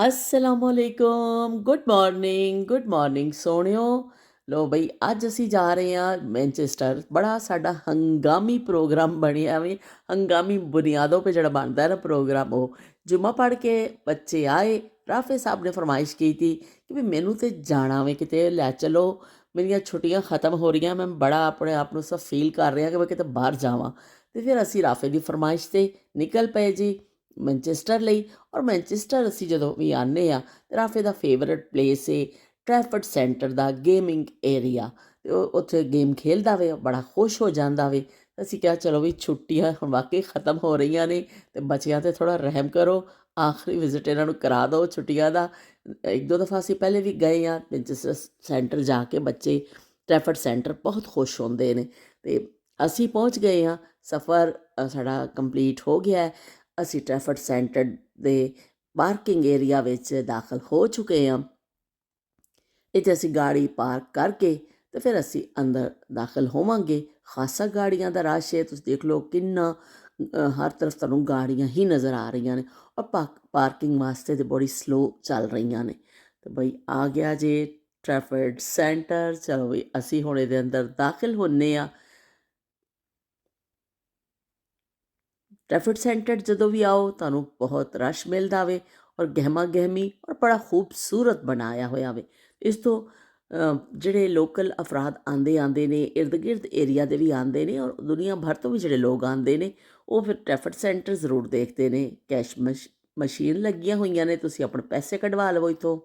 अस्सलामुअलैकुम, good morning ਸੋਹਣਿਓ। ਲੋ ਬਈ ਅੱਜ ਅਸੀਂ ਜਾ ਰਹੇ ਹਾਂ ਮੈਨਚੈਸਟਰ। ਬੜਾ ਸਾਡਾ ਹੰਗਾਮੀ ਪ੍ਰੋਗਰਾਮ ਬਣਿਆ ਵੇ। ਹੰਗਾਮੀ ਬੁਨਿਆਦੋਂ पे ਜਿਹੜਾ ਬਣਦਾ ਹੈ ਨਾ ਪ੍ਰੋਗਰਾਮ, ਉਹ ਜੁਮਾ ਪੜ੍ਹ ਕੇ ਬੱਚੇ ਆਏ। ਰਾਫੇ ਸਾਹਿਬ ਨੇ ਫਰਮਾਇਸ਼ ਕੀਤੀ ਕਿ ਵੀ ਮੈਨੂੰ ਤੇ ਜਾਣਾ ਵੇ, ਕਿਤੇ ਲੈ ਚਲੋ, ਮੇਰੀਆਂ ਛੁੱਟੀਆਂ ਖਤਮ ਹੋ ਰਹੀਆਂ, ਮੈਂ ਬੜਾ ਆਪਣੇ ਆਪ ਨੂੰ ਸਭ ਫੀਲ ਕਰ ਰਿਹਾ ਕਿ ਮੈਂ ਕਿਤੇ ਬਾਹਰ ਜਾਵਾਂ। ਅਤੇ ਫਿਰ ਅਸੀਂ ਰਾਫੇ ਦੀ ਫਰਮਾਇਸ਼ 'ਤੇ ਨਿਕਲ ਪਏ ਜੀ ਮੈਨਚੈਸਟਰ ਲਈ। ਔਰ ਮੈਨਚੈਸਟਰ ਅਸੀਂ ਜਦੋਂ ਵੀ ਆਉਂਦੇ ਹਾਂ, ਰਾਫੇ ਦਾ ਫੇਵਰਟ ਪਲੇਸ ਹੈ ਟ੍ਰੈਫਰਡ ਸੈਂਟਰ ਦਾ ਗੇਮਿੰਗ ਏਰੀਆ। ਅਤੇ ਉਹ ਉੱਥੇ ਗੇਮ ਖੇਡਦਾ ਵੇ, ਬੜਾ ਖੁਸ਼ ਹੋ ਜਾਂਦਾ ਵੇ। ਅਸੀਂ ਕਿਹਾ ਚਲੋ ਵੀ ਛੁੱਟੀਆਂ ਹੁਣ ਵਾਕਈ ਖ਼ਤਮ ਹੋ ਰਹੀਆਂ ਨੇ, ਅਤੇ ਬੱਚਿਆਂ 'ਤੇ ਥੋੜ੍ਹਾ ਰਹਿਮ ਕਰੋ, ਆਖਰੀ ਵਿਜ਼ਿਟ ਇਹਨਾਂ ਨੂੰ ਕਰਾ ਦਿਓ ਛੁੱਟੀਆਂ ਦਾ। ਇੱਕ ਦੋ ਦਫਾ ਅਸੀਂ ਪਹਿਲੇ ਵੀ ਗਏ ਹਾਂ ਮੈਨਚੈਸਟਰ ਸੈਂਟਰ ਜਾ ਕੇ। ਬੱਚੇ ਟ੍ਰੈਫਰਡ ਸੈਂਟਰ ਬਹੁਤ ਖੁਸ਼ ਹੁੰਦੇ ਨੇ। ਅਤੇ ਅਸੀਂ ਪਹੁੰਚ ਗਏ ਹਾਂ, ਸਫ਼ਰ ਸਾਡਾ ਕੰਪਲੀਟ ਹੋ ਗਿਆ ਹੈ। ਅਸੀਂ ਟ੍ਰੈਫਰਡ ਸੈਂਟਰ ਦੇ ਪਾਰਕਿੰਗ ਏਰੀਆ ਵਿੱਚ ਦਾਖਲ ਹੋ ਚੁੱਕੇ ਹਾਂ। ਇੱਥੇ ਅਸੀਂ ਗਾੜੀ ਪਾਰਕ ਕਰਕੇ ਅਤੇ ਫਿਰ ਅਸੀਂ ਅੰਦਰ ਦਾਖਲ ਹੋਵਾਂਗੇ। ਖਾਸਾ ਗਾੜੀਆਂ ਦਾ ਰਸ਼ ਹੈ, ਤੁਸੀਂ ਦੇਖ ਲਓ ਕਿੰਨਾ ਹਰ ਤਰਫ ਤੁਹਾਨੂੰ ਗਾੜੀਆਂ ਹੀ ਨਜ਼ਰ ਆ ਰਹੀਆਂ ਨੇ। ਔਰ ਪਾਰਕਿੰਗ ਵਾਸਤੇ ਤਾਂ ਬੜੀ ਸਲੋ ਚੱਲ ਰਹੀਆਂ ਨੇ। ਅਤੇ ਬਈ ਆ ਗਿਆ ਜੇ ਟ੍ਰੈਫਰਡ ਸੈਂਟਰ। ਚਲੋ ਬਈ ਅਸੀਂ ਹੁਣ ਇਹਦੇ ਅੰਦਰ ਦਾਖਲ ਹੁੰਦੇ ਹਾਂ। ਟ੍ਰੈਫਰਡ ਸੈਂਟਰ ਜਦੋਂ ਵੀ ਆਓ ਤੁਹਾਨੂੰ ਬਹੁਤ ਰਸ਼ ਮਿਲਦਾ ਵੇ, ਔਰ ਗਹਿਮਾ ਗਹਿਮੀ ਔਰ ਬੜਾ ਖੂਬਸੂਰਤ ਬਣਾਇਆ ਹੋਇਆ ਵੇ। ਇਸ ਤੋਂ ਜਿਹੜੇ ਲੋਕਲ ਅਫਰਾਦ ਆਉਂਦੇ ਨੇ, ਇਰਦ ਗਿਰਦ ਏਰੀਆ ਦੇ ਵੀ ਆਉਂਦੇ ਨੇ, ਔਰ ਦੁਨੀਆ ਭਰ ਤੋਂ ਵੀ ਜਿਹੜੇ ਲੋਕ ਆਉਂਦੇ ਨੇ, ਉਹ ਫਿਰ ਟ੍ਰੈਫਰਡ ਸੈਂਟਰ ਜ਼ਰੂਰ ਦੇਖਦੇ ਨੇ। ਕੈਸ਼ ਮਸ਼ੀਨ ਲੱਗੀਆਂ ਹੋਈਆਂ ਨੇ, ਤੁਸੀਂ ਆਪਣੇ ਪੈਸੇ ਕਢਵਾ ਲਵੋ ਇੱਥੋਂ।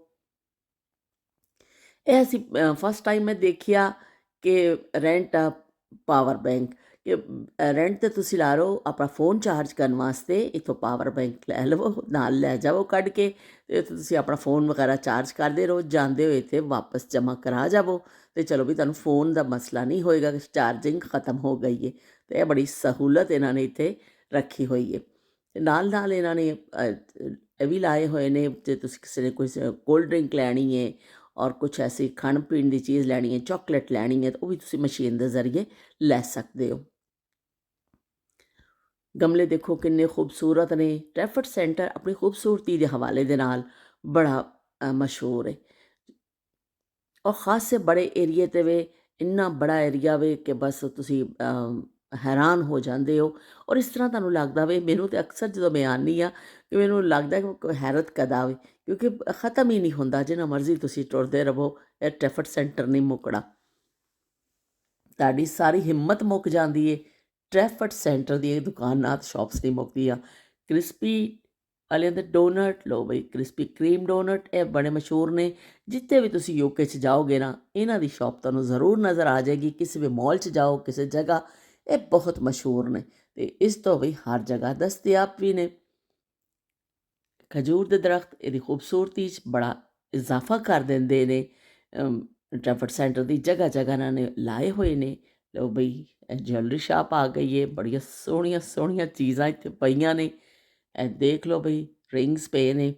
ਇਹ ਅਸੀਂ ਫਸਟ ਟਾਈਮ ਮੈਂ ਦੇਖਿਆ ਕਿ ਰੈਂਟ ਆ ਪਾਵਰ ਬੈਂਕ, ਕਿ ਰੈਂਟ 'ਤੇ ਤੁਸੀਂ ਲਾ ਲਓ ਆਪਣਾ ਫ਼ੋਨ ਚਾਰਜ ਕਰਨ ਵਾਸਤੇ। ਇੱਥੋਂ ਪਾਵਰ ਬੈਂਕ ਲੈ ਲਵੋ, ਨਾਲ ਲੈ ਜਾਵੋ ਕੱਢ ਕੇ, ਅਤੇ ਇੱਥੇ ਤੁਸੀਂ ਆਪਣਾ ਫ਼ੋਨ ਵਗੈਰਾ ਚਾਰਜ ਕਰਦੇ ਰਹੋ, ਜਾਂਦੇ ਹੋਏ ਇੱਥੇ ਵਾਪਸ ਜਮ੍ਹਾਂ ਕਰਾ ਜਾਵੋ। ਅਤੇ ਚਲੋ ਵੀ ਤੁਹਾਨੂੰ ਫ਼ੋਨ ਦਾ ਮਸਲਾ ਨਹੀਂ ਹੋਏਗਾ ਕਿ ਚਾਰਜਿੰਗ ਖ਼ਤਮ ਹੋ ਗਈ ਹੈ। ਅਤੇ ਇਹ ਬੜੀ ਸਹੂਲਤ ਇਹਨਾਂ ਨੇ ਇੱਥੇ ਰੱਖੀ ਹੋਈ ਹੈ। ਅਤੇ ਨਾਲ ਨਾਲ ਇਹਨਾਂ ਨੇ ਇਹ ਵੀ ਲਾਏ ਹੋਏ ਨੇ, ਜੇ ਤੁਸੀਂ ਕਿਸੇ ਨੇ ਕੋਈ ਕੋਲਡ ਡਰਿੰਕ ਲੈਣੀ ਹੈ ਔਰ ਕੁਛ ਐਸੀ ਖਾਣ ਪੀਣ ਦੀ ਚੀਜ਼ ਲੈਣੀ ਹੈ, ਚਾਕਲੇਟ ਲੈਣੀ ਹੈ, ਤਾਂ ਉਹ ਵੀ ਤੁਸੀਂ ਮਸ਼ੀਨ ਦੇ ਜ਼ਰੀਏ ਲੈ ਸਕਦੇ ਹੋ। ਗਮਲੇ ਦੇਖੋ ਕਿੰਨੇ ਖੂਬਸੂਰਤ ਨੇ। ਟ੍ਰੈਫਰਡ ਸੈਂਟਰ ਆਪਣੀ ਖੂਬਸੂਰਤੀ ਦੇ ਹਵਾਲੇ ਦੇ ਨਾਲ ਬੜਾ ਮਸ਼ਹੂਰ ਹੈ। ਔਰ ਖਾਸੇ ਬੜੇ ਏਰੀਏ 'ਤੇ ਵੇ, ਇੰਨਾ ਬੜਾ ਏਰੀਆ ਵੇ ਕਿ ਬਸ ਤੁਸੀਂ ਹੈਰਾਨ ਹੋ ਜਾਂਦੇ ਹੋ। ਔਰ ਇਸ ਤਰ੍ਹਾਂ ਤੁਹਾਨੂੰ ਲੱਗਦਾ ਵੇ, ਮੈਨੂੰ ਤਾਂ ਅਕਸਰ ਜਦੋਂ ਮੈਂ ਆਉਂਦੀ ਹਾਂ ਕਿ ਮੈਨੂੰ ਲੱਗਦਾ ਕਿ ਕੋਈ ਹੈਰਤ ਕਦ ਆਵੇ, ਕਿਉਂਕਿ ਖ਼ਤਮ ਹੀ ਨਹੀਂ ਹੁੰਦਾ। ਜਿੰਨਾ ਮਰਜ਼ੀ ਤੁਸੀਂ ਟੁਰਦੇ ਰਹੋ, ਇਹ ਟ੍ਰੈਫਰਡ ਸੈਂਟਰ ਨਹੀਂ ਮੁੱਕਣਾ। ਤੁਹਾਡੀ ਸਾਰੀ ਹਿੰਮਤ ਮੁੱਕ ਜਾਂਦੀ ਏ। ਟ੍ਰੈਫਰਡ ਸੈਂਟਰ ਦੀ ਇਹ ਦੁਕਾਨਾਂ ਸ਼ੋਪਸ ਨਹੀਂ ਮੁੱਕਦੀਆਂ। ਕ੍ਰਿਸਪੀ ਵਾਲਿਆਂ ਦੇ ਡੋਨਟ ਲਓ ਬਈ, ਕ੍ਰਿਸਪੀ ਕਰੀਮ ਡੋਨਟ ਇਹ ਬੜੇ ਮਸ਼ਹੂਰ ਨੇ। ਜਿੱਥੇ ਵੀ ਤੁਸੀਂ ਯੂਕੇ 'ਚ ਜਾਓਗੇ ਨਾ, ਇਹਨਾਂ ਦੀ ਸ਼ੌਪ ਤੁਹਾਨੂੰ ਜ਼ਰੂਰ ਨਜ਼ਰ ਆ ਜਾਏਗੀ। ਕਿਸੇ ਵੀ ਮਾਲ 'ਚ ਜਾਓ, ਕਿਸੇ ਜਗ੍ਹਾ, ਇਹ ਬਹੁਤ ਮਸ਼ਹੂਰ ਨੇ। ਅਤੇ ਇਸ ਤੋਂ ਵੀ ਹਰ ਜਗ੍ਹਾ ਦਸਤਿਆਬ ਵੀ ਨੇ। ਖਜੂਰ ਦੇ ਦਰਖਤ ਇਹਦੀ ਖੂਬਸੂਰਤੀ 'ਚ ਬੜਾ ਇਜ਼ਾਫਾ ਕਰ ਦਿੰਦੇ ਨੇ। ਟ੍ਰੈਫਰਡ ਸੈਂਟਰ ਦੀ ਜਗ੍ਹਾ ਜਗ੍ਹਾ ਇਹਨਾਂ ਨੇ ਲਾਏ ਹੋਏ ਨੇ। ਲਓ ਬਈ ਇਹ ਜਵੈਲਰੀ ਸ਼ਾਪ ਆ ਗਈ ਹੈ, ਬੜੀਆਂ ਸੋਹਣੀਆਂ ਸੋਹਣੀਆਂ ਚੀਜ਼ਾਂ ਇੱਥੇ ਪਈਆਂ ਨੇ। ਇਹ ਦੇਖ ਲਓ ਬਈ, ਰਿੰਗਸ ਪਏ ਨੇ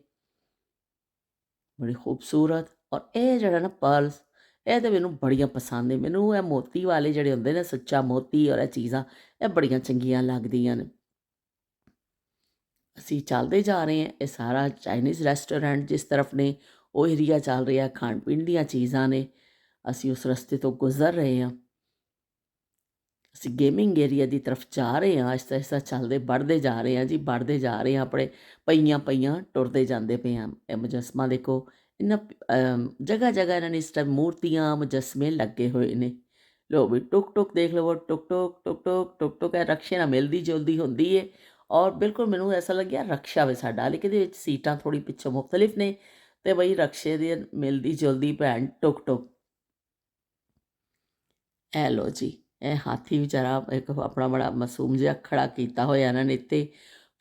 ਬੜੀ ਖੂਬਸੂਰਤ। ਔਰ ਇਹ ਜਿਹੜਾ ਨਾ ਪਰਲਸ, ਇਹ ਤਾਂ ਮੈਨੂੰ ਬੜੀਆਂ ਪਸੰਦ ਨੇ। ਮੈਨੂੰ ਇਹ ਮੋਤੀ ਵਾਲੇ ਜਿਹੜੇ ਹੁੰਦੇ ਨੇ, ਸੱਚਾ ਮੋਤੀ, ਔਰ ਇਹ ਚੀਜ਼ਾਂ ਇਹ ਬੜੀਆਂ ਚੰਗੀਆਂ ਲੱਗਦੀਆਂ ਨੇ। ਅਸੀਂ ਚੱਲਦੇ ਜਾ ਰਹੇ ਹਾਂ। ਇਹ ਸਾਰਾ ਚਾਈਨੀਜ਼ ਰੈਸਟੋਰੈਂਟ ਜਿਸ ਤਰਫ ਨੇ, ਉਹ ਏਰੀਆ ਚੱਲ ਰਿਹਾ, ਖਾਣ ਪੀਣ ਦੀਆਂ ਚੀਜ਼ਾਂ ਨੇ। ਅਸੀਂ ਉਸ ਰਸਤੇ ਤੋਂ ਗੁਜ਼ਰ ਰਹੇ ਹਾਂ। ਅਸੀਂ ਗੇਮਿੰਗ ਏਰੀਆ ਦੀ ਤਰਫ ਜਾ ਰਹੇ ਹਾਂ। ਆਹਿਸਤਾ ਆਹਿਸਤਾ ਚੱਲਦੇ बढ़ਦੇ ਜਾ ਰਹੇ ਹਾਂ ਜੀ, बढ़ਦੇ ਜਾ ਰਹੇ ਹਾਂ। ਆਪਣੇ ਪਈਆਂ ਪਈਆਂ ਟੁਰਦੇ ਜਾਂਦੇ ਪਏ ਹਾਂ। ਇਹ ਮੁਜੱਸਮਾ ਦੇਖੋ, ਇਹਨਾਂ ਜਗ੍ਹਾ ਜਗ੍ਹਾ ਇਹਨਾਂ ਨੇ ਇਸ ਟਾਈਮ ਮੂਰਤੀਆਂ ਮੁਜੱਸਮੇ ਲੱਗੇ ਹੋਏ ਨੇ। ਲੋ ਵੀ ਟੁਕ ਟੁਕ ਦੇਖ ਲਵੋ, ਟੁਕ ਟੁਕ ਟੁਕ ਟੁਕ ਟੁਕ ਟੁਕ, ਇਹ ਰਕਸ਼ੇ ਨਾਲ ਮਿਲਦੀ ਜੁਲਦੀ ਹੁੰਦੀ ਹੈ। ਔਰ ਬਿਲਕੁਲ ਮੈਨੂੰ ਐਸਾ ਲੱਗਿਆ ਰਕਸ਼ਾ ਵੇ ਸਾਡਾ, ਲੇਕਿਨ ਇਹਦੇ ਵਿੱਚ ਸੀਟਾਂ ਥੋੜ੍ਹੀ ਪਿੱਛੋਂ ਮੁਖਤਲਿਫ ਨੇ। ਅਤੇ ਬਈ ਰਕਸ਼ੇ ਦੀ ਮਿਲਦੀ ਜੁਲਦੀ ਭੈਣ ਟੁਕ ਟੁਕ। ਇਹ ਲਓ ਜੀ, ਇਹ ਹਾਥੀ ਵਿਚਾਰਾ ਇੱਕ ਆਪਣਾ ਬੜਾ ਮਾਸੂਮ ਜਿਹਾ ਖੜਾ ਕੀਤਾ ਹੋਇਆ ਇਹਨਾਂ ਨੇ ਇੱਥੇ।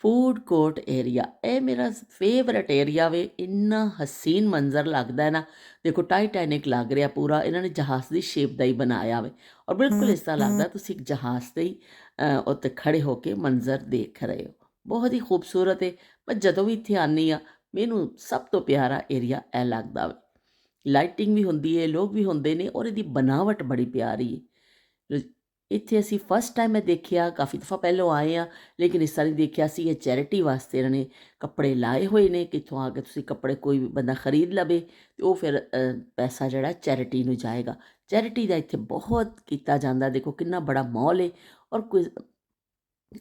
ਫੂਡ ਕੋਰਟ ਏਰੀਆ, ਇਹ ਮੇਰਾ ਫੇਵਰਟ ਏਰੀਆ ਵੇ। ਇੰਨਾ ਹਸੀਨ ਮੰਜ਼ਰ ਲੱਗਦਾ ਨਾ। ਦੇਖੋ ਟਾਈਟੈਨਿਕ ਲੱਗ ਰਿਹਾ ਪੂਰਾ, ਇਹਨਾਂ ਨੇ ਜਹਾਜ਼ ਦੀ ਸ਼ੇਪ ਦਾ ਹੀ ਬਣਾਇਆ ਵੇ। ਔਰ ਬਿਲਕੁਲ ਇਸ ਤਰ੍ਹਾਂ ਲੱਗਦਾ ਤੁਸੀਂ ਇੱਕ ਜਹਾਜ਼ 'ਤੇ ਹੀ ਉੱਤੇ ਖੜੇ ਹੋ ਕੇ ਮੰਜ਼ਰ ਦੇਖ ਰਹੇ ਹੋ। ਬਹੁਤ ਹੀ ਖੂਬਸੂਰਤ ਹੈ। ਪਰ ਜਦੋਂ ਵੀ ਇੱਥੇ ਆਉਂਦੀ ਹਾਂ, ਮੈਨੂੰ ਸਭ ਤੋਂ ਪਿਆਰਾ ਏਰੀਆ ਇਹ ਲੱਗਦਾ ਵੇ। ਲਾਈਟਿੰਗ ਵੀ ਹੁੰਦੀ ਹੈ, ਲੋਕ ਵੀ ਹੁੰਦੇ ਨੇ, ਔਰ ਇਹਦੀ ਬਣਾਵਟ ਬੜੀ ਪਿਆਰੀ ਹੈ। ਇੱਥੇ ਅਸੀਂ ਫਸਟ ਟਾਈਮ ਮੈਂ ਦੇਖਿਆ, ਕਾਫੀ ਦਫਾ ਪਹਿਲੋਂ ਆਏ ਆ ਲੇਕਿਨ ਇਸ ਤਰ੍ਹਾਂ ਨਹੀਂ ਦੇਖਿਆ ਸੀ। ਇਹ ਚੈਰਿਟੀ ਵਾਸਤੇ ਇਹਨਾਂ ਨੇ ਕੱਪੜੇ ਲਾਏ ਹੋਏ ਨੇ, ਕਿੱਥੋਂ ਆ ਕੇ ਤੁਸੀਂ ਕੱਪੜੇ ਕੋਈ ਵੀ ਬੰਦਾ ਖਰੀਦ ਲਵੇ ਅਤੇ ਉਹ ਫਿਰ ਪੈਸਾ ਜਿਹੜਾ ਚੈਰਿਟੀ ਨੂੰ ਜਾਏਗਾ। ਚੈਰਿਟੀ ਦਾ ਇੱਥੇ ਬਹੁਤ ਕੀਤਾ ਜਾਂਦਾ, ਦੇਖੋ ਕਿੰਨਾ ਬੜਾ ਮਾਲ ਹੈ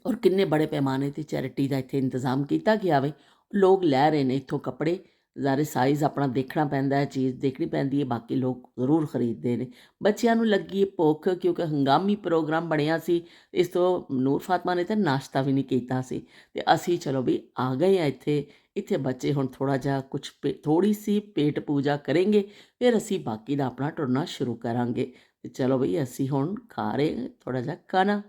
ਔਰ ਕਿੰਨੇ ਬੜੇ ਪੈਮਾਨੇ 'ਤੇ ਚੈਰਿਟੀ ਦਾ ਇੱਥੇ ਇੰਤਜ਼ਾਮ ਕੀਤਾ ਗਿਆ ਵੇ। ਲੋਕ ਲੈ ਰਹੇ ਨੇ ਇੱਥੋਂ ਕੱਪੜੇ, ਜ਼ਾਰੇ ਸਾਈਜ਼ ਆਪਣਾ ਦੇਖਣਾ ਪੈਂਦਾ ਹੈ, ਚੀਜ਼ ਦੇਖਣੀ ਪੈਂਦੀ ਹੈ, ਬਾਕੀ ਲੋਕ ਜ਼ਰੂਰ ਖਰੀਦਦੇ ਨੇ। ਬੱਚਿਆਂ ਨੂੰ ਲੱਗੀ ਹੈ ਭੁੱਖ, ਕਿਉਂਕਿ ਹੰਗਾਮੀ ਪ੍ਰੋਗਰਾਮ ਬਣਿਆ ਸੀ। ਇਸ ਤੋਂ ਨੂਰ ਫਾਤਮਾ ਨੇ ਤਾਂ ਨਾਸ਼ਤਾ ਵੀ ਨਹੀਂ ਕੀਤਾ ਸੀ ਅਤੇ ਅਸੀਂ ਚਲੋ ਵੀ ਆ ਗਏ ਹਾਂ ਇੱਥੇ। ਇੱਥੇ ਬੱਚੇ ਹੁਣ ਥੋੜ੍ਹਾ ਜਿਹਾ ਕੁਛ ਥੋੜ੍ਹੀ ਸੀ ਪੇਟ ਪੂਜਾ ਕਰਨਗੇ, ਫਿਰ ਅਸੀਂ ਬਾਕੀ ਦਾ ਆਪਣਾ ਟੁਰਨਾ ਸ਼ੁਰੂ ਕਰਾਂਗੇ। ਅਤੇ ਚਲੋ ਬਈ ਅਸੀਂ ਹੁਣ ਖਾ ਰਹੇ ਥੋੜ੍ਹਾ ਜਿਹਾ ਖਾਣਾ।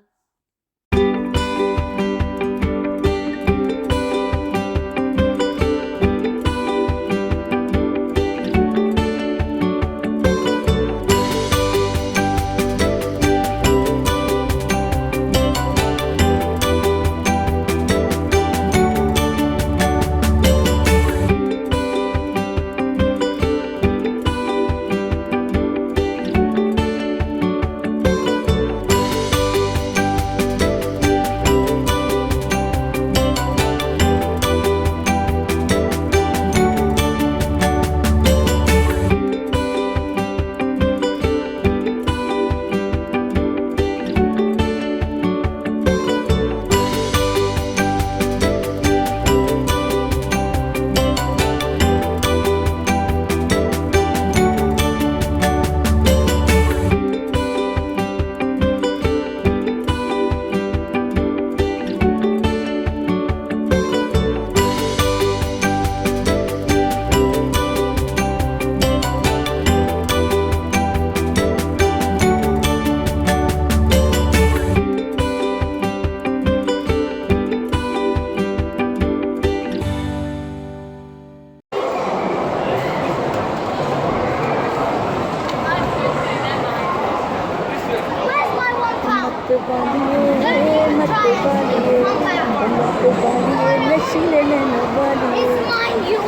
नशीले नैनो वाली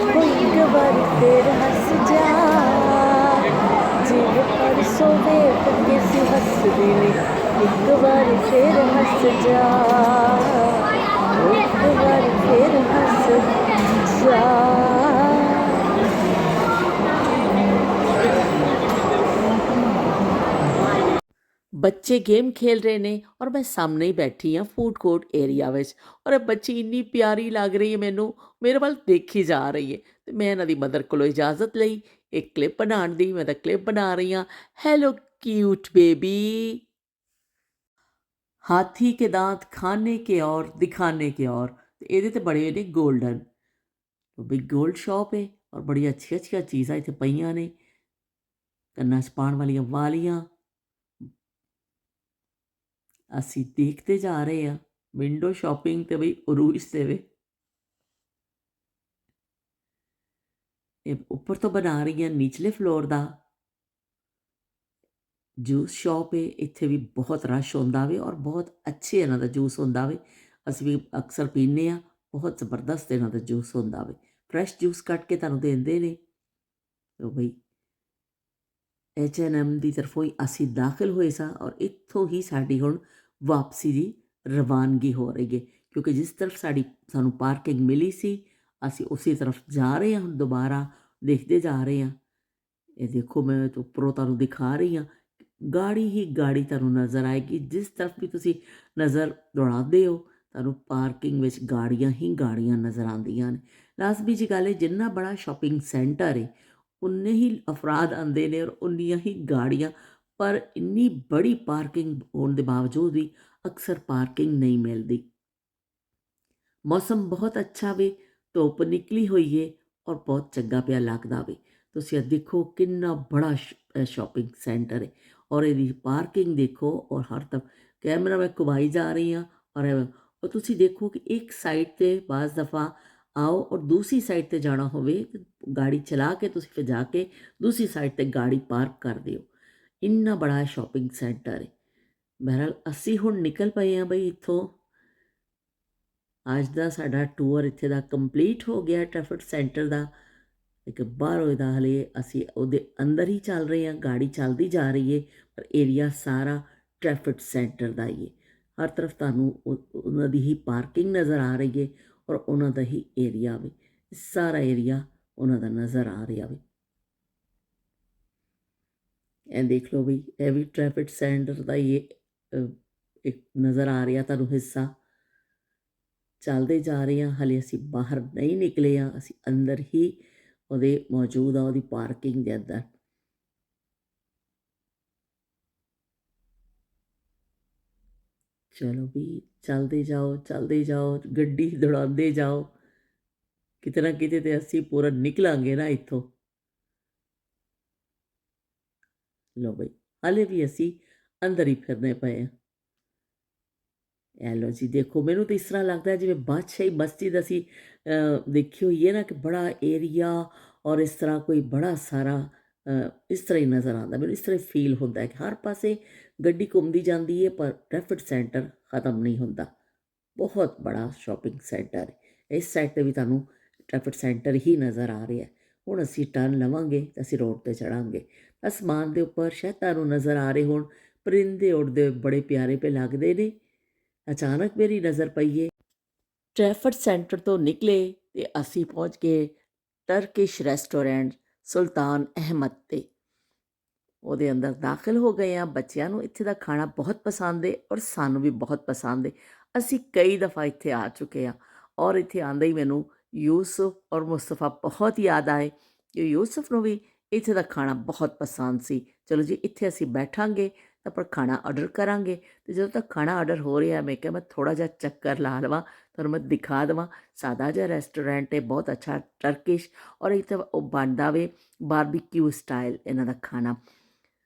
कोई गवारी तेरा हंस जा जिव परसों वेख के सी हंसदी ने एक बारी फिर हंस जा एक बारी फिर हंस जा। ਬੱਚੇ ਗੇਮ ਖੇਲ ਰਹੇ ਨੇ ਔਰ ਮੈਂ ਸਾਹਮਣੇ ਹੀ ਬੈਠੀ ਹਾਂ ਫੂਡ ਕੋਰਟ ਏਰੀਆ ਵਿੱਚ, ਔਰ ਇਹ ਬੱਚੀ ਇੰਨੀ ਪਿਆਰੀ ਲੱਗ ਰਹੀ ਹੈ ਮੈਨੂੰ, ਮੇਰੇ ਵੱਲ ਦੇਖੀ ਜਾ ਰਹੀ ਹੈ ਅਤੇ ਮੈਂ ਇਹਨਾਂ ਦੀ ਮਦਰ ਕੋਲੋਂ ਇਜਾਜ਼ਤ ਲਈ ਇੱਕ ਕਲਿੱਪ ਬਣਾਉਣ ਦੀ। ਮੈਂ ਤਾਂ ਕਲਿੱਪ ਬਣਾ ਰਹੀ ਹਾਂ। ਹੈਲੋ क्यूट बेबी, हाथी के दांत खाने के और दिखाने के और। ਇਹਦੇ ਤੇ ਬੜੇ ਨੇ ਗੋਲਡਨ, ਬਿਗ ਗੋਲਡ ਸ਼ਾਪ ਹੈ ਔਰ ਬੜੀ ਅੱਛੀਆਂ ਅੱਛੀਆਂ ਚੀਜ਼ਾਂ ਇੱਥੇ ਪਈਆਂ ਨੇ। ਕੰਨਾਂ 'ਚ ਪਾਉਣ ਵਾਲੀਆਂ ਵਾਲੀਆਂ ਅਸੀਂ ਦੇਖਦੇ ਜਾ ਰਹੇ ਹਾਂ। ਵਿੰਡੋ ਸ਼ਾਪਿੰਗ ਤੇ ਬਈ ਉਰੂਜ ਤੇ ਵੇ। ਇਹ ਉੱਪਰ ਤੋਂ ਬਣਾ ਰਹੀ ਹਾਂ ਨੀਚਲੇ ਫਲੋਰ ਦਾ। ਜੂਸ ਸ਼ਾਪ ਹੈ, ਇੱਥੇ ਵੀ ਬਹੁਤ ਰਸ਼ ਹੁੰਦਾ ਵੇ ਔਰ ਬਹੁਤ ਅੱਛੇ ਇਹਨਾਂ ਦਾ ਜੂਸ ਹੁੰਦਾ ਵੇ। ਅਸੀਂ ਵੀ ਅਕਸਰ ਪੀਂਦੇ ਹਾਂ, ਬਹੁਤ ਜ਼ਬਰਦਸਤ ਇਹਨਾਂ ਦਾ ਜੂਸ ਹੁੰਦਾ ਵੇ। ਫਰੈਸ਼ ਜੂਸ ਕੱਢ ਕੇ ਤੁਹਾਨੂੰ ਦਿੰਦੇ ਨੇ। ਤੋ ਬਈ H&M ਦੀ ਤਰਫੋਂ ਹੀ ਅਸੀਂ ਦਾਖਲ ਹੋਏ ਸਾਂ ਔਰ ਇੱਥੋਂ ਹੀ ਸਾਡੀ ਹੁਣ ਵਾਪਸੀ ਦੀ ਰਵਾਨਗੀ ਹੋ ਰਹੀ ਹੈ, ਕਿਉਂਕਿ ਜਿਸ ਤਰਫ ਸਾਨੂੰ ਪਾਰਕਿੰਗ ਮਿਲੀ ਸੀ ਅਸੀਂ ਉਸੇ ਤਰਫ ਜਾ ਰਹੇ ਹਾਂ। ਹੁਣ ਦੁਬਾਰਾ ਦੇਖਦੇ ਜਾ ਰਹੇ ਹਾਂ। ਇਹ ਦੇਖੋ ਮੈਂ ਉੱਪਰੋਂ ਤੁਹਾਨੂੰ ਦਿਖਾ ਰਹੀ ਹਾਂ, ਗਾੜੀ ਹੀ ਗਾੜੀ ਤੁਹਾਨੂੰ ਨਜ਼ਰ ਆਏਗੀ। ਜਿਸ ਤਰਫ ਵੀ ਤੁਸੀਂ ਨਜ਼ਰ ਦੌੜਾਉਂਦੇ ਹੋ ਤੁਹਾਨੂੰ ਪਾਰਕਿੰਗ ਵਿੱਚ ਗਾੜੀਆਂ ਹੀ ਗਾੜੀਆਂ ਨਜ਼ਰ ਆਉਂਦੀਆਂ ਨੇ। ਲਾਜ਼ਮੀ ਜੀ ਗੱਲ ਹੈ, ਜਿੰਨਾ ਬੜਾ ਸ਼ਾਪਿੰਗ ਸੈਂਟਰ ਹੈ ਉਨੇ ਹੀ ਅਫਰਾਦ ਆਉਂਦੇ ਨੇ ਔਰ ਉਨੀਆਂ ਹੀ ਗਾੜੀਆਂ, ਪਰ ਇੰਨੀ ਬੜੀ ਪਾਰਕਿੰਗ ਹੋਣ ਦੇ ਬਾਵਜੂਦ ਵੀ ਅਕਸਰ ਪਾਰਕਿੰਗ ਨਹੀਂ ਮਿਲਦੀ। ਮੌਸਮ ਬਹੁਤ ਅੱਛਾ ਵੇ, ਧੁੱਪ ਨਿਕਲੀ ਹੋਈ ਹੈ ਔਰ ਬਹੁਤ ਚੰਗਾ ਪਿਆ ਲੱਗਦਾ ਵੇ। ਤੁਸੀਂ ਦੇਖੋ ਕਿੰਨਾ ਬੜਾ ਸ਼ਾਪਿੰਗ ਸੈਂਟਰ ਹੈ ਔਰ ਇਹਦੀ ਪਾਰਕਿੰਗ ਦੇਖੋ ਔਰ ਹਰ ਤਰਫ ਕੈਮਰਾ ਮੈਂ ਘੁਮਾਈ ਜਾ ਰਹੀ ਹਾਂ। ਔਰ ਤੁਸੀਂ ਦੇਖੋ ਕਿ ਇੱਕ ਸਾਈਡ 'ਤੇ ਬਾਜ਼ ਦਫਾ ਆਓ ਔਰ ਦੂਸਰੀ ਸਾਈਡ 'ਤੇ ਜਾਣਾ ਹੋਵੇ ਤਾਂ ਗਾੜੀ ਚਲਾ ਕੇ ਤੁਸੀਂ ਫਿਰ ਜਾ ਕੇ ਦੂਸਰੀ ਸਾਈਡ 'ਤੇ ਗਾੜੀ ਪਾਰਕ ਕਰ ਦਿਓ। ਇੰਨਾ ਬੜਾ ਸ਼ਾਪਿੰਗ ਸੈਂਟਰ ਹੈ। ਬਹਰਹਾਲ ਅਸੀਂ ਹੁਣ ਨਿਕਲ ਪਏ ਹਾਂ ਬਈ ਇੱਥੋਂ। ਅੱਜ ਦਾ ਸਾਡਾ ਟੂਰ ਇੱਥੇ ਦਾ ਕੰਪਲੀਟ ਹੋ ਗਿਆ ਟ੍ਰੈਫਿਕ ਸੈਂਟਰ ਦਾ। ਇੱਕ ਬਾਹਰੋਂ ਇਹਦਾ ਹਲੇ ਅਸੀਂ ਉਹਦੇ ਅੰਦਰ ਹੀ ਚੱਲ ਰਹੇ ਹਾਂ, ਗਾੜੀ ਚੱਲਦੀ ਜਾ ਰਹੀ ਹੈ ਪਰ ਏਰੀਆ ਸਾਰਾ ਟ੍ਰੈਫਿਕ ਸੈਂਟਰ ਦਾ ਹੀ ਹੈ। ਹਰ ਤਰਫ ਤੁਹਾਨੂੰ ਉਹਨਾਂ ਦੀ ਹੀ ਪਾਰਕਿੰਗ ਨਜ਼ਰ ਆ ਰਹੀ ਹੈ ਔਰ ਉਹਨਾਂ ਦਾ ਹੀ ਏਰੀਆ ਵੇ, ਸਾਰਾ ਏਰੀਆ ਉਹਨਾਂ ਦਾ ਨਜ਼ਰ ਆ ਰਿਹਾ ਵੇ। ਇਹ ਦੇਖ ਲਓ ਬਈ, ਇਹ ਵੀ ਟ੍ਰੈਫਿਕ ਸੈਂਟਰ ਦਾ ਹੀ ਇੱਕ ਨਜ਼ਰ ਆ ਰਿਹਾ ਤੁਹਾਨੂੰ ਹਿੱਸਾ। ਚੱਲਦੇ ਜਾ ਰਹੇ ਹਾਂ, ਹਾਲੇ ਅਸੀਂ ਬਾਹਰ ਨਹੀਂ ਨਿਕਲੇ ਹਾਂ, ਅਸੀਂ ਅੰਦਰ ਹੀ ਉਹਦੇ ਮੌਜੂਦ ਆ, ਉਹਦੀ ਪਾਰਕਿੰਗ ਦੇ ਅੰਦਰ। ਚਲੋ ਵੀ ਚੱਲਦੇ ਜਾਓ, ਗੱਡੀ ਦੌੜਾਉਂਦੇ ਜਾਓ, ਕਿਤੇ ਨਾ ਕਿਤੇ ਤੇ ਅਸੀਂ ਪੂਰਾ ਨਿਕਲਾਂਗੇ ਨਾ ਇੱਥੋਂ। ਲਓ ਬਈ, ਹਾਲੇ ਵੀ ਅਸੀਂ ਅੰਦਰ ਹੀ ਫਿਰਨੇ ਪਏ ਹਾਂ। ਇਹ ਲਓ ਜੀ, ਦੇਖੋ ਮੈਨੂੰ ਤਾਂ ਇਸ ਤਰ੍ਹਾਂ ਲੱਗਦਾ ਜਿਵੇਂ ਬਾਦਸ਼ਾਹੀ ਮਸਜਿਦ ਅਸੀਂ ਦੇਖੀ ਹੋਈ ਹੈ ਨਾ, ਕਿ ਬੜਾ ਏਰੀਆ ਔਰ ਇਸ ਤਰ੍ਹਾਂ ਕੋਈ ਬੜਾ ਸਾਰਾ ਇਸ ਤਰ੍ਹਾਂ ਹੀ ਨਜ਼ਰ ਆਉਂਦਾ ਮੈਨੂੰ, ਇਸ ਤਰ੍ਹਾਂ ਫੀਲ ਹੁੰਦਾ ਹੈ ਕਿ ਹਰ ਪਾਸੇ ਗੱਡੀ ਘੁੰਮਦੀ ਜਾਂਦੀ ਹੈ ਪਰ ਟ੍ਰੈਫਿਕ ਸੈਂਟਰ ਖ਼ਤਮ ਨਹੀਂ ਹੁੰਦਾ। ਬਹੁਤ ਬੜਾ ਸ਼ਾਪਿੰਗ ਸੈਂਟਰ ਹੈ। ਇਸ ਸਾਈਡ 'ਤੇ ਵੀ ਤੁਹਾਨੂੰ ਟ੍ਰੈਫਿਕ ਸੈਂਟਰ ਹੀ ਨਜ਼ਰ ਆ ਰਿਹਾ। ਹੁਣ ਅਸੀਂ ਟਰਨ ਲਵਾਂਗੇ ਤਾਂ ਅਸੀਂ ਰੋਡ 'ਤੇ ਚੜਾਂਗੇ। ਅਸਮਾਨ ਦੇ ਉੱਪਰ ਸ਼ਾਇਦ ਤੁਹਾਨੂੰ ਨਜ਼ਰ ਆ ਰਹੇ ਹੋਣ ਪਰਿੰਦੇ ਉੱਡਦੇ, ਬੜੇ ਪਿਆਰੇ ਪੇ ਲੱਗਦੇ ਨੇ। ਅਚਾਨਕ ਮੇਰੀ ਨਜ਼ਰ ਪਈ ਏ, ਟ੍ਰੈਫਿਕ ਸੈਂਟਰ ਤੋਂ ਨਿਕਲੇ ਤੇ ਅਸੀਂ ਪਹੁੰਚ ਗਏ ਟਰਕਿਸ਼ ਰੈਸਟੋਰੈਂਟ ਸੁਲਤਾਨ ਅਹਿਮਦ 'ਤੇ। ਉਹਦੇ ਅੰਦਰ ਦਾਖਲ ਹੋ ਗਏ ਹਾਂ। ਬੱਚਿਆਂ ਨੂੰ ਇੱਥੇ ਦਾ ਖਾਣਾ ਬਹੁਤ ਪਸੰਦ ਹੈ ਔਰ ਸਾਨੂੰ ਵੀ ਬਹੁਤ ਪਸੰਦ ਹੈ। ਅਸੀਂ ਕਈ ਦਫਾ ਇੱਥੇ ਆ ਚੁੱਕੇ ਹਾਂ ਔਰ ਇੱਥੇ ਆਉਂਦੇ ਹੀ ਮੈਨੂੰ ਯੂਸਫ ਔਰ ਮੁਸਤਫਾ ਬਹੁਤ ਯਾਦ ਆਏ ਕਿ ਯੂਸਫ ਨੂੰ ਵੀ ਇੱਥੇ ਦਾ ਖਾਣਾ ਬਹੁਤ ਪਸੰਦ ਸੀ। ਚਲੋ ਜੀ, ਇੱਥੇ ਅਸੀਂ ਬੈਠਾਂਗੇ ਤਾਂ ਪਰ ਖਾਣਾ ਆਰਡਰ ਕਰਾਂਗੇ। ਅਤੇ ਜਦੋਂ ਤੱਕ ਖਾਣਾ ਆਰਡਰ ਹੋ ਰਿਹਾ, ਮੈਂ ਕਿਹਾ ਮੈਂ ਥੋੜ੍ਹਾ ਜਿਹਾ ਚੱਕਰ ਲਾ ਲਵਾਂ, ਤੁਹਾਨੂੰ ਮੈਂ ਦਿਖਾ ਦੇਵਾਂ। ਸਾਦਾ ਜਿਹਾ ਰੈਸਟੋਰੈਂਟ ਹੈ, ਬਹੁਤ ਅੱਛਾ ਟਰਕਿਸ਼, ਔਰ ਇੱਥੇ ਉਹ ਬਣਦਾ ਵੇ ਬਾਰਬੀਕਿਊ ਸਟਾਈਲ ਇਹਨਾਂ ਦਾ ਖਾਣਾ।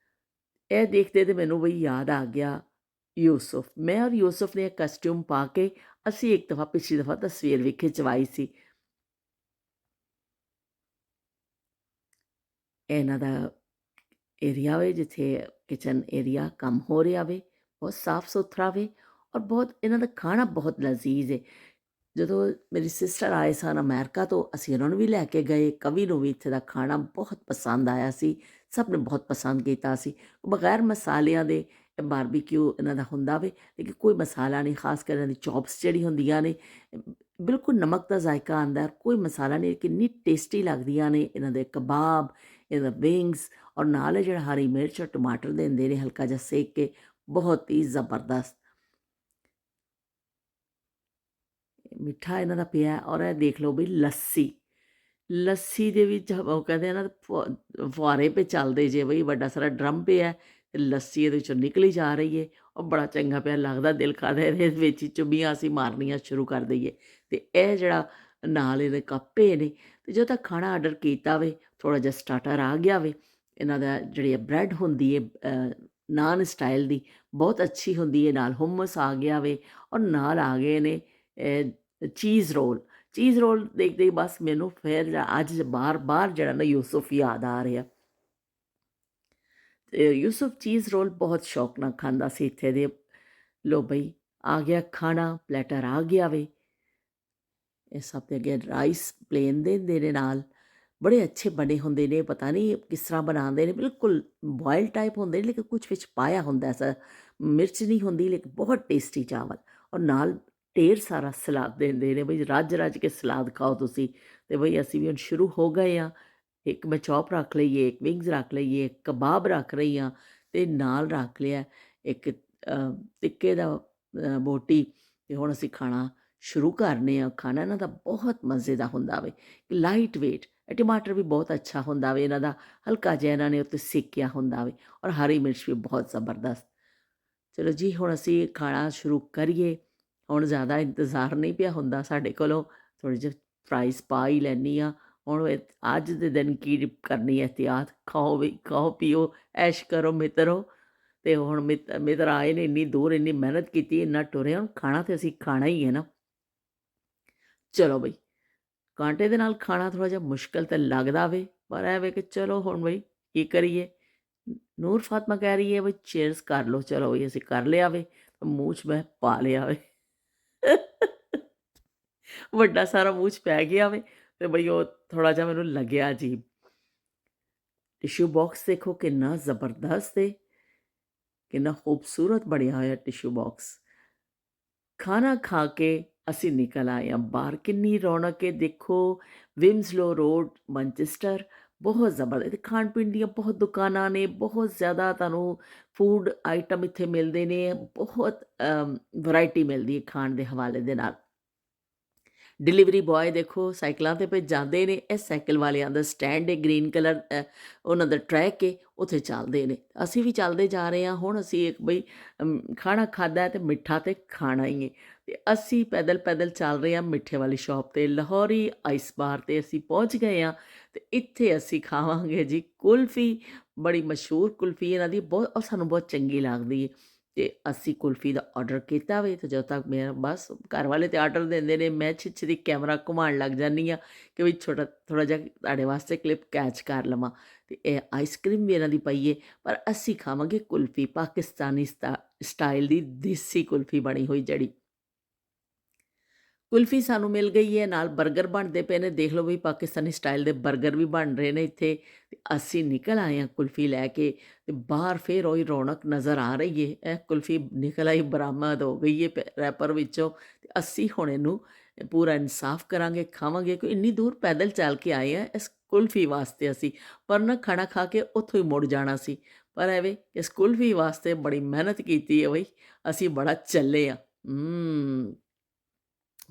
ਇਹ ਦੇਖਦੇ ਤੇ ਮੈਨੂੰ ਬਈ ਯਾਦ ਆ ਗਿਆ ਯੂਸਫ। ਮੈਂ ਔਰ ਯੂਸਫ ਨੇ ਕਸਟਿਊਮ ਪਾ ਕੇ ਅਸੀਂ ਇੱਕ ਦਫਾ ਪਿਛਲੀ ਦਫਾ ਤਸਵੀਰ ਵੀ ਖਿਚਵਾਈ ਸੀ। ਇਹਨਾਂ ਦਾ ਏਰੀਆ ਵੇ ਜਿੱਥੇ ਕਿਚਨ ਏਰੀਆ ਕੰਮ ਹੋ ਰਿਹਾ ਵੇ, ਬਹੁਤ ਸਾਫ ਸੁਥਰਾ ਵੇ ਔਰ ਬਹੁਤ ਇਹਨਾਂ ਦਾ ਖਾਣਾ ਬਹੁਤ ਲਜ਼ੀਜ਼ ਹੈ। ਜਦੋਂ ਮੇਰੀ ਸਿਸਟਰ ਆਏ ਸਨ ਅਮਰੀਕਾ ਤੋਂ, ਅਸੀਂ ਉਹਨਾਂ ਨੂੰ ਵੀ ਲੈ ਕੇ ਗਏ। ਕਵੀ ਨੂੰ ਵੀ ਇੱਥੇ ਦਾ ਖਾਣਾ ਬਹੁਤ ਪਸੰਦ ਆਇਆ ਸੀ, ਸਭ ਨੇ ਬਹੁਤ ਪਸੰਦ ਕੀਤਾ ਸੀ। ਬਗੈਰ ਮਸਾਲਿਆਂ ਦੇ ਬਾਰਬੀਕਿਊ ਇਹਨਾਂ ਦਾ ਹੁੰਦਾ ਵੇ, ਲੇਕਿਨ ਕੋਈ ਮਸਾਲਾ ਨਹੀਂ। ਖਾਸ ਕਰ ਇਹਨਾਂ ਦੀ ਚੌਪਸ ਜਿਹੜੀ ਹੁੰਦੀਆਂ ਨੇ, ਬਿਲਕੁਲ ਨਮਕ ਦਾ ਜ਼ਾਇਕਾ ਆਉਂਦਾ, ਕੋਈ ਮਸਾਲਾ ਨਹੀਂ। ਕਿੰਨੀ ਟੇਸਟੀ ਲੱਗਦੀਆਂ ਨੇ ਇਹਨਾਂ ਦੇ ਕਬਾਬ, ਇਹਦਾ ਵਿੰਗਸ, ਔਰ ਨਾਲ ਜਿਹੜਾ ਹਰੀ ਮਿਰਚ ਔਰ ਟਮਾਟਰ ਦਿੰਦੇ ਨੇ ਹਲਕਾ ਜਿਹਾ ਸੇਕ ਕੇ, ਬਹੁਤ ਹੀ ਜ਼ਬਰਦਸਤ। ਮਿੱਠਾ ਇਹਨਾਂ ਦਾ ਪਿਆ। ਔਰ ਇਹ ਦੇਖ ਲਓ ਬਈ, ਲੱਸੀ ਦੇ ਵਿੱਚ ਉਹ ਕਹਿੰਦੇ ਆ ਨਾ, ਫੁਆਰੇ 'ਤੇ ਚੱਲਦੇ ਜੇ ਬਈ, ਵੱਡਾ ਸਾਰਾ ਡਰਮ ਪਿਆ ਅਤੇ ਲੱਸੀ ਇਹਦੇ ਵਿੱਚੋਂ ਨਿਕਲੀ ਜਾ ਰਹੀ ਹੈ ਔਰ ਬੜਾ ਚੰਗਾ ਪਿਆ ਲੱਗਦਾ। ਦਿਲ ਕਰਦਾ ਇਹਦੇ ਵਿੱਚ ਹੀ ਚੁੰਮੀਆਂ ਅਸੀਂ ਮਾਰਨੀਆਂ ਸ਼ੁਰੂ ਕਰ ਦਈਏ। ਅਤੇ ਇਹ ਜਿਹੜਾ ਨਾਲ ਇਹਦੇ ਕੱਪ ਪਏ ਨੇ, ਅਤੇ ਜਦੋਂ ਤੱਕ ਖਾਣਾ ਆਰਡਰ ਕੀਤਾ ਵੇ, ਥੋੜ੍ਹਾ ਜਿਹਾ ਸਟਾਰਟਰ ਆ ਗਿਆ ਵੇ। ਇਹਨਾਂ ਦਾ ਜਿਹੜੀ ਬ੍ਰੈਡ ਹੁੰਦੀ ਹੈ ਨਾਨ ਸਟਾਈਲ ਦੀ, ਬਹੁਤ ਅੱਛੀ ਹੁੰਦੀ ਹੈ। ਨਾਲ ਹੁਮਸ ਆ ਗਿਆ ਵੇ ਔਰ ਨਾਲ ਆ ਗਏ ਨੇ ਚੀਜ਼ ਰੋਲ ਦੇਖਦੇ ਹੀ ਬਸ ਮੈਨੂੰ ਫਿਰ ਅੱਜ ਬਾਰ ਜਿਹੜਾ ਨਾ ਯੂਸਫ ਯਾਦ ਆ ਰਿਹਾ। ਅਤੇ ਯੂਸਫ ਚੀਜ਼ ਰੋਲ ਬਹੁਤ ਸ਼ੌਕ ਨਾਲ ਖਾਂਦਾ ਸੀ ਇੱਥੇ ਦੇ। ਲੋ ਬਈ, ਆ ਗਿਆ ਖਾਣਾ, ਪਲੈਟਰ ਆ ਗਿਆ ਵੇ। ਇਹ ਸਭ ਦੇ ਅੱਗੇ ਰਾਈਸ ਪਲੇਨ ਦੇ ਹੁੰਦੇ ਨੇ, ਨਾਲ ਬੜੇ ਅੱਛੇ ਬਣੇ ਹੁੰਦੇ ਨੇ। ਪਤਾ ਨਹੀਂ ਕਿਸ ਤਰ੍ਹਾਂ ਬਣਾਉਂਦੇ ਨੇ, ਬਿਲਕੁਲ ਬੋਇਲ ਟਾਈਪ ਹੁੰਦੇ ਨੇ, ਲੇਕਿਨ ਕੁਛ ਵਿੱਚ ਪਾਇਆ ਹੁੰਦਾ, ਐਸਾ ਮਿਰਚ ਨਹੀਂ ਹੁੰਦੀ, ਲੇਕਿਨ ਬਹੁਤ ਟੇਸਟੀ ਚਾਵਲ। ਔਰ ਨਾਲ ਢੇਰ ਸਾਰਾ ਸਲਾਦ ਦਿੰਦੇ ਨੇ ਬਈ, ਰੱਜ ਕੇ ਸਲਾਦ ਖਾਓ ਤੁਸੀਂ। ਅਤੇ ਬਈ ਅਸੀਂ ਵੀ ਹੁਣ ਸ਼ੁਰੂ ਹੋ ਗਏ ਹਾਂ। ਇੱਕ ਮੈਂ ਚੌਪ ਰੱਖ ਲਈਏ, ਇੱਕ ਵਿੰਗਸ ਰੱਖ ਲਈਏ, ਇੱਕ ਕਬਾਬ ਰੱਖ ਰਹੀ ਹਾਂ, ਅਤੇ ਨਾਲ ਰੱਖ ਲਿਆ ਇੱਕ ਟਿੱਕੇ ਦਾ ਬੋਟੀ। ਅਤੇ ਹੁਣ ਅਸੀਂ ਖਾਣਾ ਸ਼ੁਰੂ ਕਰਨੇ ਆ। ਖਾਣਾ ਇਹਨਾਂ ਦਾ ਬਹੁਤ ਮਜ਼ੇ ਦਾ ਹੁੰਦਾ ਵੇ, ਲਾਈਟ ਵੇਟ। ਟਮਾਟਰ ਵੀ ਬਹੁਤ ਅੱਛਾ ਹੁੰਦਾ ਵੇ ਇਹਨਾਂ ਦਾ, ਹਲਕਾ ਜਿਹਾ ਇਹਨਾਂ ਨੇ ਉੱਤੇ ਸੇਕਿਆ ਹੁੰਦਾ ਵੇ, ਔਰ ਹਰੀ ਮਿਰਚ ਵੀ ਬਹੁਤ ਜ਼ਬਰਦਸਤ। ਚਲੋ ਜੀ, ਹੁਣ ਅਸੀਂ ਖਾਣਾ ਸ਼ੁਰੂ ਕਰੀਏ। ਹੁਣ ਜ਼ਿਆਦਾ ਇੰਤਜ਼ਾਰ ਨਹੀਂ ਪਿਆ ਹੁੰਦਾ ਸਾਡੇ ਕੋਲੋਂ, ਥੋੜ੍ਹੇ ਜਿਹੇ ਫਰਾਈਜ਼ ਪਾ ਹੀ ਲੈਂਦੀ ਹਾਂ। ਹੁਣ ਅੱਜ ਦੇ ਦਿਨ ਕੀ ਕਰਨੀ ਐਹਤਿਆਤ, ਖਾਓ ਵੀ ਖਾਓ, ਪੀਓ, ਐਸ਼ ਕਰੋ ਮਿੱਤਰੋ। ਅਤੇ ਹੁਣ ਮਿੱਤਰ ਆਏ ਨੇ, ਇੰਨੀ ਦੂਰ ਇੰਨੀ ਮਿਹਨਤ ਕੀਤੀ, ਇੰਨਾ ਟੁਰੇ, ਹੁਣ ਖਾਣਾ ਤਾਂ ਅਸੀਂ ਖਾਣਾ ਹੀ ਹੈ ਨਾ। ਚਲੋ ਬਈ, ਕਾਂਟੇ ਦੇ ਨਾਲ ਖਾਣਾ ਥੋੜ੍ਹਾ ਜਿਹਾ ਮੁਸ਼ਕਿਲ ਤਾਂ ਲੱਗਦਾ ਵੇ, ਪਰ ਇਹ ਵੇ ਕਿ ਚਲੋ ਹੁਣ ਬਈ ਕੀ ਕਰੀਏ। ਨੂਰ ਫਾਤਮਾ ਕਹਿ ਰਹੀ ਹੈ ਬਈ ਚੇਅਰਸ ਕਰ ਲਓ। ਚਲੋ ਬਈ, ਅਸੀਂ ਕਰ ਲਿਆ ਵੇ, ਮੂੰਹ 'ਚ ਮੈਂ ਪਾ ਲਿਆ ਵੇ। ਵੱਡਾ ਸਾਰਾ ਮੂੰਹ 'ਚ ਪੈ ਗਿਆ ਵੇ, ਅਤੇ ਬਈ ਉਹ ਥੋੜ੍ਹਾ ਜਿਹਾ ਮੈਨੂੰ ਲੱਗਿਆ ਅਜੀਬ। ਟਿਸ਼ੂ ਬਾਕਸ ਦੇਖੋ ਕਿੰਨਾ ਜ਼ਬਰਦਸਤ ਹੈ, ਕਿੰਨਾ ਖੂਬਸੂਰਤ ਬਣਿਆ ਹੋਇਆ ਟਿਸ਼ੂ ਬਾਕਸ। ਖਾਣਾ ਖਾ ਕੇ ਅਸੀਂ ਨਿਕਲ ਆਏ ਹਾਂ ਬਾਹਰ। ਕਿੰਨੀ ਰੌਣਕ ਹੈ ਦੇਖੋ। ਵਿਮਸਲੋ ਰੋਡ ਮੈਨਚੈਸਟਰ, ਬਹੁਤ ਜ਼ਬਰਦਸਤ ਖਾਣ ਪੀਣ ਦੀਆਂ ਬਹੁਤ ਦੁਕਾਨਾਂ ਨੇ, ਬਹੁਤ ਜ਼ਿਆਦਾ ਤੁਹਾਨੂੰ ਫੂਡ ਆਈਟਮ ਇੱਥੇ ਮਿਲਦੇ ਨੇ, ਬਹੁਤ ਵੈਰਾਈਟੀ ਮਿਲਦੀ ਹੈ ਖਾਣ ਦੇ ਹਵਾਲੇ ਦੇ ਨਾਲ। ਡਿਲੀਵਰੀ ਬॉय ਦੇਖੋ ਸਾਈਕਲਾਂ 'ਤੇ ਜਾਂਦੇ ਨੇ। ਇਹ ਸਾਈਕਲ ਵਾਲਿਆਂ ਦਾ ਸਟੈਂਡ ਹੈ, ਗ੍ਰੀਨ ਕਲਰ ਉਹਨਾਂ ਦਾ ਟਰੈਕ ਹੈ, ਉੱਥੇ ਚੱਲਦੇ ਨੇ। ਅਸੀਂ ਵੀ ਚੱਲਦੇ ਜਾ ਰਹੇ ਹਾਂ। ਹੁਣ ਅਸੀਂ ਇੱਕ ਬਈ ਖਾਣਾ ਖਾਧਾ ਅਤੇ ਮਿੱਠਾ ਤਾਂ ਖਾਣਾ ਹੀ ਹੈ, ਅਤੇ ਅਸੀਂ ਪੈਦਲ ਪੈਦਲ ਚੱਲ ਰਹੇ ਹਾਂ ਮਿੱਠੇ ਵਾਲੀ ਸ਼ੌਪ 'ਤੇ। ਲਾਹੌਰੀ ਆਈਸ ਬਾਰ 'ਤੇ ਅਸੀਂ ਪਹੁੰਚ ਗਏ ਹਾਂ, ਅਤੇ ਇੱਥੇ ਅਸੀਂ ਖਾਵਾਂਗੇ ਜੀ ਕੁਲਫੀ। ਬੜੀ ਮਸ਼ਹੂਰ ਕੁਲਫੀ ਇਹਨਾਂ ਦੀ, ਬਹੁਤ ਔਰ ਸਾਨੂੰ ਬਹੁਤ ਚੰਗੀ ਲੱਗਦੀ ਹੈ। ਅਤੇ ਅਸੀਂ ਕੁਲਫੀ ਦਾ ਔਡਰ ਕੀਤਾ ਵੇ, ਅਤੇ ਜਦੋਂ ਤੱਕ ਮੇਰਾ ਬਸ ਘਰ ਵਾਲੇ ਤਾਂ ਆਰਡਰ ਦਿੰਦੇ ਨੇ, ਮੈਂ ਛੇਤੀ ਕੈਮਰਾ ਘੁਮਾਉਣ ਲੱਗ ਜਾਂਦੀ ਹਾਂ ਕਿ ਵੀ ਥੋੜ੍ਹਾ ਜਿਹਾ ਤੁਹਾਡੇ ਵਾਸਤੇ ਕਲਿੱਪ ਕੈਚ ਕਰ ਲਵਾਂ। ਅਤੇ ਇਹ ਆਈਸਕ੍ਰੀਮ ਵੀ ਇਹਨਾਂ ਦੀ ਪਈ ਹੈ, ਪਰ ਅਸੀਂ ਖਾਵਾਂਗੇ ਕੁਲਫੀ ਪਾਕਿਸਤਾਨੀ ਸਟਾਈਲ ਦੀ, ਦੇਸੀ ਕੁਲਫੀ ਬਣੀ ਹੋਈ ਜਿਹੜੀ। ਕੁਲਫੀ ਸਾਨੂੰ ਮਿਲ ਗਈ ਹੈ, ਨਾਲ ਬਰਗਰ ਬਣਦੇ ਪਏ ਨੇ। ਦੇਖ ਲਓ ਵੀ ਪਾਕਿਸਤਾਨੀ ਸਟਾਈਲ ਦੇ ਬਰਗਰ ਵੀ ਬਣ ਰਹੇ ਨੇ ਇੱਥੇ। ਤੇ ਅਸੀਂ ਨਿਕਲ ਆਏ ਹਾਂ ਕੁਲਫੀ ਲੈ ਕੇ, ਅਤੇ ਬਾਹਰ ਫਿਰ ਉਹੀ ਰੌਣਕ ਨਜ਼ਰ ਆ ਰਹੀ ਹੈ। ਇਹ ਕੁਲਫੀ ਨਿਕਲ ਆਈ, ਬਰਾਮਦ ਹੋ ਗਈ ਹੈ ਰੈਪਰ ਵਿੱਚੋਂ, ਅਤੇ ਅਸੀਂ ਹੁਣ ਇਹਨੂੰ ਪੂਰਾ ਇਨਸਾਫ ਕਰਾਂਗੇ, ਖਾਵਾਂਗੇ। ਕੋਈ ਇੰਨੀ ਦੂਰ ਪੈਦਲ ਚੱਲ ਕੇ ਆਏ ਆ ਇਸ ਕੁਲਫੀ ਵਾਸਤੇ ਅਸੀਂ, ਪਰ ਨਾ ਖਾਣਾ ਖਾ ਕੇ ਉੱਥੋਂ ਹੀ ਮੁੜ ਜਾਣਾ ਸੀ। ਪਰ ਐਵੇਂ ਇਸ ਕੁਲਫੀ ਵਾਸਤੇ ਬੜੀ ਮਿਹਨਤ ਕੀਤੀ ਹੈ ਬਈ, ਅਸੀਂ ਬੜਾ ਚੱਲੇ ਹਾਂ।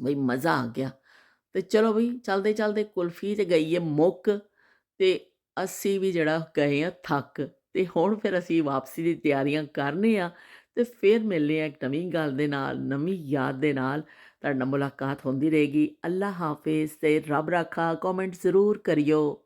ਬਈ ਮਜ਼ਾ ਆ ਗਿਆ। ਅਤੇ ਚਲੋ ਬਈ ਚਲਦੇ ਚਲਦੇ ਕੁਲਫੀ 'ਤੇ ਗਈ ਹੈ ਮੁੱਕ, ਅਤੇ ਅਸੀਂ ਵੀ ਜਿਹੜਾ ਗਏ ਹਾਂ ਥੱਕ। ਅਤੇ ਹੁਣ ਫਿਰ ਅਸੀਂ ਵਾਪਸੀ ਦੀ ਤਿਆਰੀਆਂ ਕਰਨੇ ਆ, ਅਤੇ ਫਿਰ ਮਿਲਦੇ ਹਾਂ ਇੱਕ ਨਵੀਂ ਗੱਲ ਦੇ ਨਾਲ, ਨਵੀਂ ਯਾਦ ਦੇ ਨਾਲ। ਤੁਹਾਡੇ ਨਾਲ ਮੁਲਾਕਾਤ ਹੁੰਦੀ ਰਹੇਗੀ। ਅੱਲਾ ਹਾਫਿਜ਼ ਅਤੇ ਰੱਬ ਰਾਖਾ। ਕੌਮੈਂਟ ਜ਼ਰੂਰ ਕਰਿਓ।